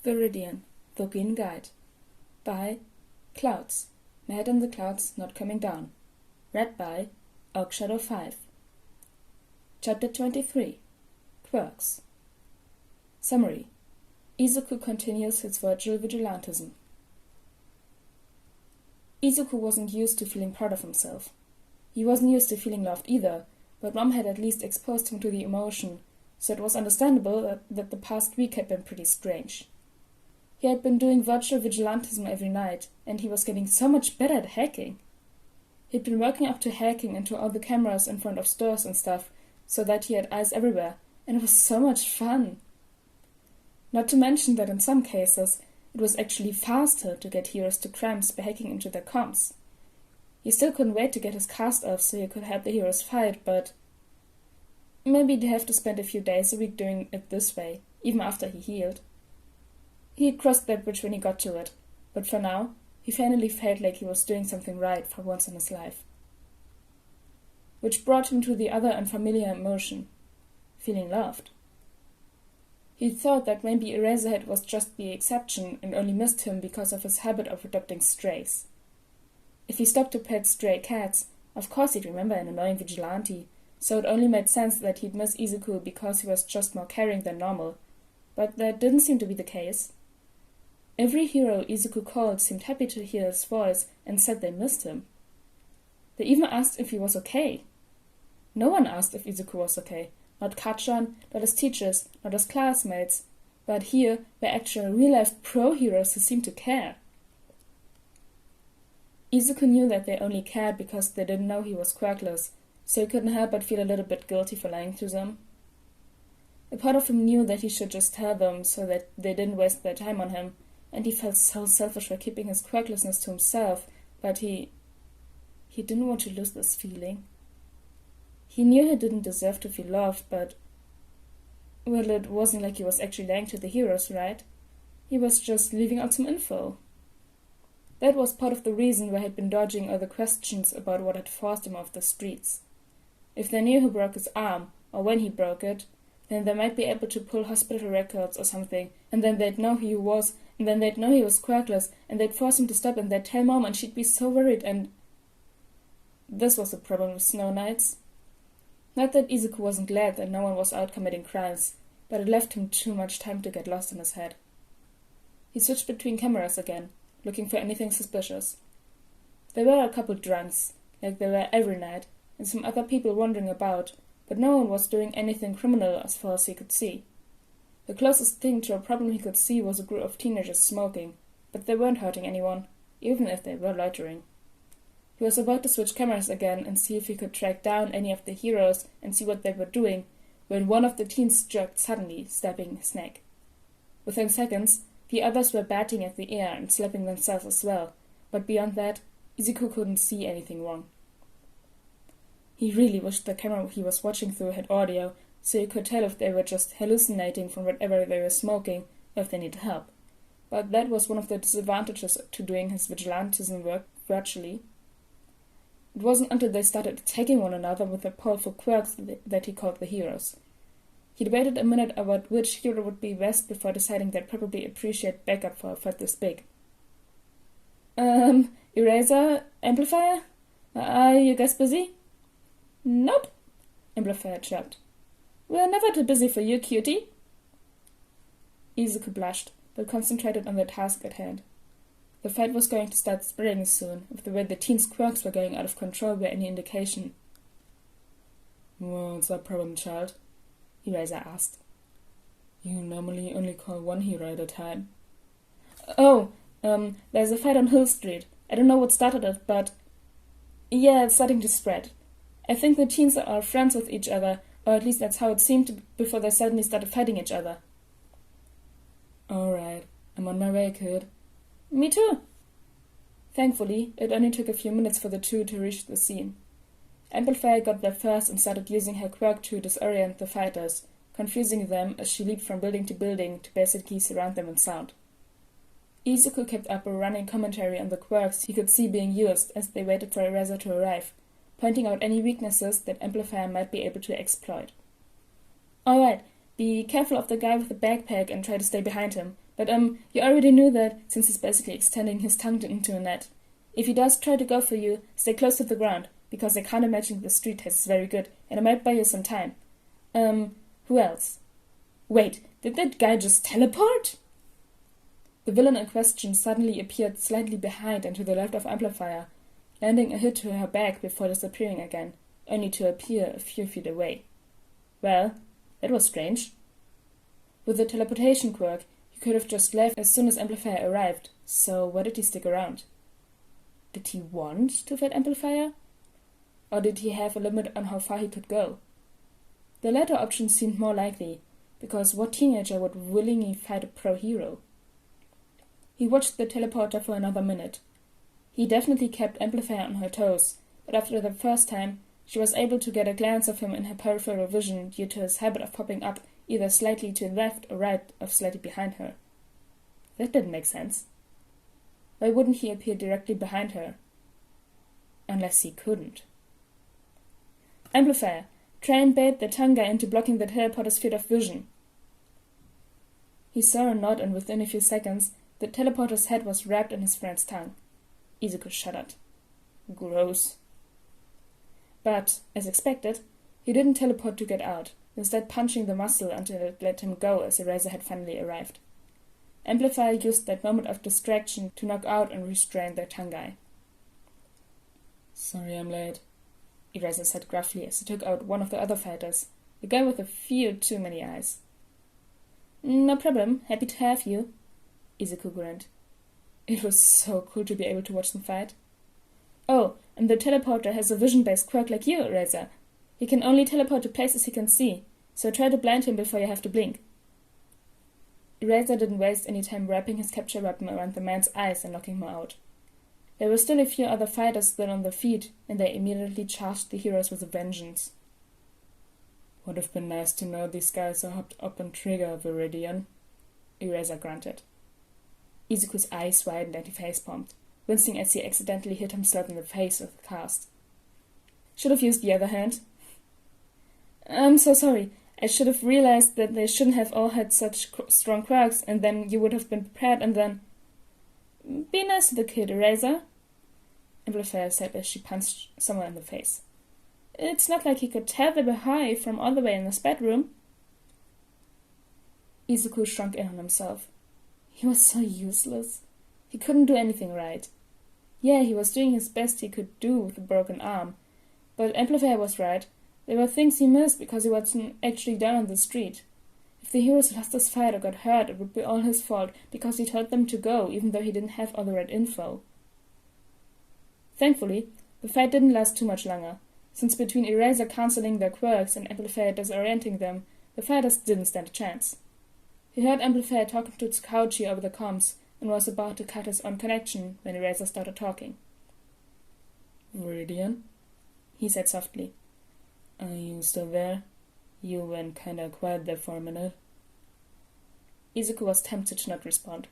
Viridian, The Green Guide by Clouds, My Head in the Clouds Not Coming Down. Read by Shadow 5. Chapter 23. Quirks. Summary. Izuku continues his virtual vigilantism. Izuku wasn't used to feeling proud of himself. He wasn't used to feeling loved either, but Mom had at least exposed him to the emotion, so it was understandable that the past week had been pretty strange. He had been doing virtual vigilantism every night, and he was getting so much better at hacking. He'd been working up to hacking into all the cameras in front of stores and stuff, so that he had eyes everywhere, and it was so much fun. Not to mention that in some cases, it was actually faster to get heroes to cramps by hacking into their comms. He still couldn't wait to get his cast off so he could help the heroes fight, but maybe he'd have to spend a few days a week doing it this way, even after he healed. He'd crossed that bridge when he got to it, but for now, he finally felt like he was doing something right for once in his life. Which brought him to the other unfamiliar emotion, feeling loved. He thought that maybe Eraserhead was just the exception and only missed him because of his habit of adopting strays. If he stopped to pet stray cats, of course he'd remember an annoying Vigilante, so it only made sense that he'd miss Izuku because he was just more caring than normal, but that didn't seem to be the case. Every hero Izuku called seemed happy to hear his voice and said they missed him. They even asked if he was okay. No one asked if Izuku was okay, not Kachan, not his teachers, not his classmates, but here were actual real-life pro-heroes who seemed to care. Izuku knew that they only cared because they didn't know he was quirkless, so he couldn't help but feel a little bit guilty for lying to them. A part of him knew that he should just tell them so that they didn't waste their time on him, and he felt so selfish for keeping his quirklessness to himself, but he didn't want to lose this feeling. He knew he didn't deserve to feel loved, but well, it wasn't like he was actually lying to the heroes, right? He was just leaving out some info. That was part of the reason why he'd been dodging all the questions about what had forced him off the streets. If they knew who broke his arm, or when he broke it, then they might be able to pull hospital records or something, and then they'd know who he was, and then they'd know he was quirkless, and they'd force him to stop, and they'd tell Mom, and she'd be so worried, and this was the problem with Snow Knights. Not that Izuku wasn't glad that no one was out committing crimes, but it left him too much time to get lost in his head. He switched between cameras again, looking for anything suspicious. There were a couple drunks, like there were every night, and some other people wandering about, but no one was doing anything criminal as far as he could see. The closest thing to a problem he could see was a group of teenagers smoking, but they weren't hurting anyone, even if they were loitering. He was about to switch cameras again and see if he could track down any of the heroes and see what they were doing, when one of the teens jerked suddenly, stabbing his neck. Within seconds, the others were batting at the air and slapping themselves as well, but beyond that, Izuku couldn't see anything wrong. He really wished the camera he was watching through had audio, so he could tell if they were just hallucinating from whatever they were smoking, or if they needed help. But that was one of the disadvantages to doing his vigilantism work virtually. It wasn't until they started attacking one another with their powerful quirks that he called the heroes. He debated a minute about which hero would be best before deciding they'd probably appreciate backup for a fight this big. Eraser? Amplifier? Are you guys busy? Nope, Amplifier chirped. We're never too busy for you, cutie. Izuku blushed, but concentrated on the task at hand. The fight was going to start spreading soon, if the way the teens' quirks were going out of control were any indication. What's that problem, child? Eraser asked. You normally only call one hero at a time. Oh, there's a fight on Hill Street. I don't know what started it, but yeah, it's starting to spread. I think the teens are friends with each other, or at least that's how it seemed before they suddenly started fighting each other. Alright, I'm on my way, kid. Me too. Thankfully, it only took a few minutes for the two to reach the scene. Amplifier got there first and started using her quirk to disorient the fighters, confusing them as she leaped from building to building to basically surround them in sound. Izuku kept up a running commentary on the quirks he could see being used as they waited for Eraser to arrive, pointing out any weaknesses that Amplifier might be able to exploit. Alright, be careful of the guy with the backpack and try to stay behind him. But you already knew that, since he's basically extending his tongue into a net. If he does try to go for you, stay close to the ground, because I can't imagine the street tastes very good, and I might buy you some time. Who else? Wait, did that guy just teleport? The villain in question suddenly appeared slightly behind and to the left of Amplifier, landing a hit to her back before disappearing again, only to appear a few feet away. Well, that was strange. With the teleportation quirk, he could have just left as soon as Amplifier arrived, so why did he stick around? Did he want to fight Amplifier? Or did he have a limit on how far he could go? The latter option seemed more likely, because what teenager would willingly fight a pro-hero? He watched the teleporter for another minute. He definitely kept Amplifier on her toes, but after the first time, she was able to get a glance of him in her peripheral vision due to his habit of popping up either slightly to the left or right or slightly behind her. That didn't make sense. Why wouldn't he appear directly behind her? Unless he couldn't. Amplifier, try and bait the tongue guy into blocking the teleporter's field of vision. He saw a nod, and within a few seconds, the teleporter's head was wrapped in his friend's tongue. Izuku shuddered. Gross. But, as expected, he didn't teleport to get out, instead punching the muscle until it let him go as Eraser had finally arrived. Amplifier used that moment of distraction to knock out and restrain the tongue guy. Sorry I'm late, Eraser said gruffly as he took out one of the other fighters, the guy with a few too many eyes. No problem, happy to have you, Izuku grinned. It was so cool to be able to watch them fight. Oh, and the teleporter has a vision-based quirk like you, Eraser. He can only teleport to places he can see, so try to blind him before you have to blink. Eraser didn't waste any time wrapping his capture weapon around the man's eyes and locking him out. There were still a few other fighters still on their feet, and they immediately charged the heroes with a vengeance. Would have been nice to know these guys are hopped up on trigger, Viridian, Eraser grunted. Izuku's eyes widened and he facepalmed, wincing as he accidentally hit himself in the face with the cast. Should have used the other hand. I'm so sorry. I should have realized that they shouldn't have all had such strong quirks, and then you would have been prepared, and then... Be nice to the kid, Eraser, Amplifier said as she punched someone in the face. It's not like he could tell they were high from all the way in his bedroom. Izuku shrunk in on himself. He was so useless. He couldn't do anything right. Yeah, he was doing his best he could do with a broken arm, but Amplifier was right. There were things he missed because he wasn't actually down on the street. If the heroes lost this fight or got hurt, it would be all his fault because he told them to go, even though he didn't have all the right info. Thankfully, the fight didn't last too much longer, since between Eraser cancelling their quirks and Amplifier disorienting them, the fighters didn't stand a chance. He heard Amplifier talking to Tsukauchi over the comms and was about to cut his own connection when Eraser started talking. Viridian, he said softly. Are you still there? You went kinda quiet there for a minute. Izuku was tempted to not respond.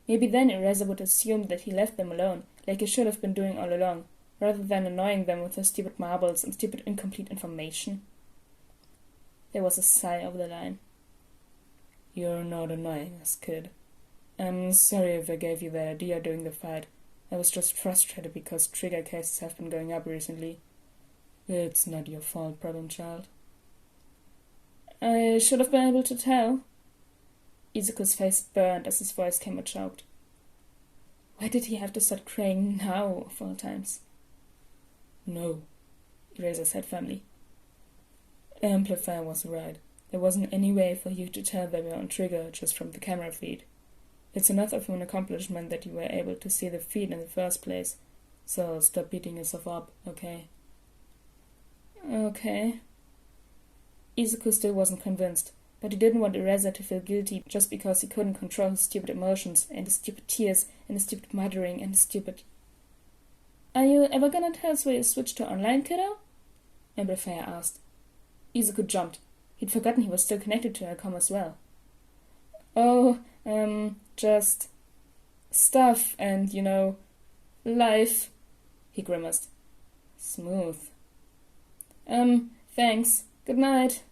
Maybe then Eraser would assume that he left them alone, like he should have been doing all along, rather than annoying them with his stupid marbles and stupid incomplete information. There was a sigh over the line. You're not annoying us, kid. I'm sorry if I gave you that idea during the fight. I was just frustrated because trigger cases have been going up recently. It's not your fault, problem child. I should have been able to tell. Izuku's face burned as his voice came out choked. Why did he have to start crying now, of all times? No, Eraser said firmly. Amplifier was right. There wasn't any way for you to tell they were on trigger just from the camera feed. It's enough of an accomplishment that you were able to see the feed in the first place, so stop beating yourself up, okay? Okay. Izuku still wasn't convinced, but he didn't want Eraser to feel guilty just because he couldn't control his stupid emotions and his stupid tears and his stupid muttering and his stupid... Are you ever gonna tell us where you switched to online, kiddo? Amplifier asked. Izuku jumped. He'd forgotten he was still connected to her comm as well. Oh, just... stuff and, life, he grimaced. Smooth. Thanks. Good night.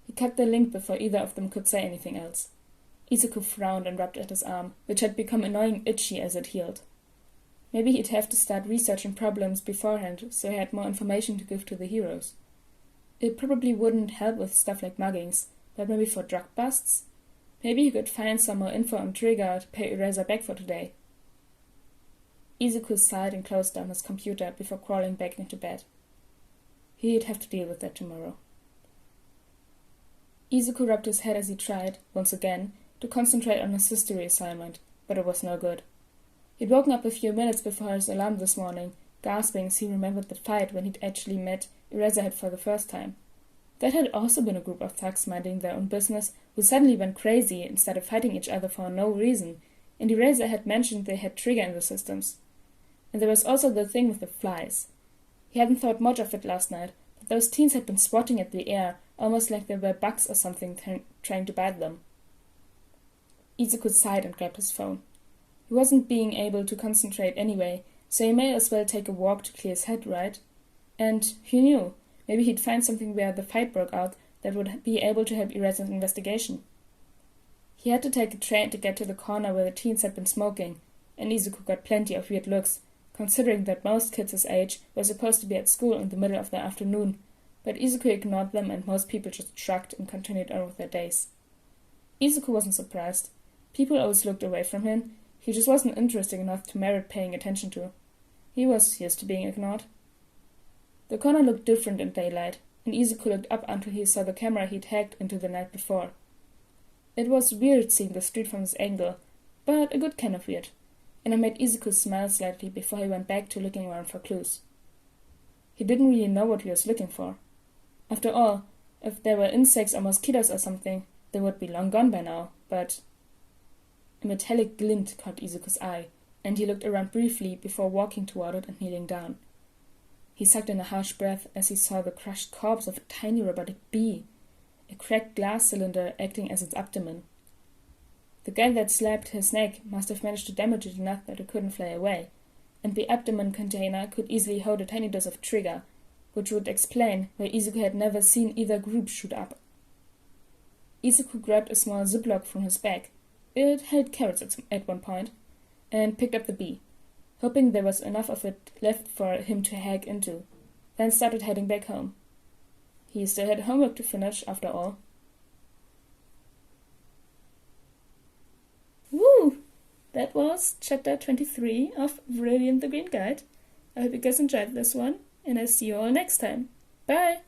He cut the link before either of them could say anything else. Izuku frowned and rubbed at his arm, which had become annoying itchy as it healed. Maybe he'd have to start researching problems beforehand so he had more information to give to the heroes. It probably wouldn't help with stuff like muggings, but maybe for drug busts? Maybe he could find some more info on Trigger to pay Eraser back for today. Izuku sighed and closed down his computer before crawling back into bed. He'd have to deal with that tomorrow. Izuku rubbed his head as he tried, once again, to concentrate on his history assignment, but it was no good. He'd woken up a few minutes before his alarm this morning, gasping as he remembered the fight when he'd actually met Eraserhead for the first time. That had also been a group of thugs minding their own business who suddenly went crazy and started fighting each other for no reason, and Eraser had mentioned they had Trigger in the systems. And there was also the thing with the flies. He hadn't thought much of it last night, but those teens had been swatting at the air, almost like they were bugs or something trying to bite them. Izuku sighed and grabbed his phone. He wasn't being able to concentrate anyway, so he may as well take a walk to clear his head, right? And who knew? Maybe he'd find something where the fight broke out that would be able to help Eraser's investigation. He had to take a train to get to the corner where the teens had been smoking, and Izuku got plenty of weird looks, considering that most kids his age were supposed to be at school in the middle of the afternoon, but Izuku ignored them and most people just shrugged and continued on with their days. Izuku wasn't surprised. People always looked away from him. He just wasn't interesting enough to merit paying attention to. He was used to being ignored. The corner looked different in daylight, and Izuku looked up until he saw the camera he'd hacked into the night before. It was weird seeing the street from this angle, but a good kind of weird, and it made Izuku smile slightly before he went back to looking around for clues. He didn't really know what he was looking for. After all, if there were insects or mosquitoes or something, they would be long gone by now, but... A metallic glint caught Izuku's eye, and he looked around briefly before walking toward it and kneeling down. He sucked in a harsh breath as he saw the crushed corpse of a tiny robotic bee, a cracked glass cylinder acting as its abdomen. The guy that slapped his neck must have managed to damage it enough that it couldn't fly away, and the abdomen container could easily hold a tiny dose of Trigger, which would explain why Izuku had never seen either group shoot up. Izuku grabbed a small ziplock from his bag. It held carrots at one point, and picked up the bee, hoping there was enough of it left for him to hack into, then started heading back home. He still had homework to finish, after all. Woo! That was chapter 23 of Viridian the Green Guide. I hope you guys enjoyed this one, and I'll see you all next time. Bye!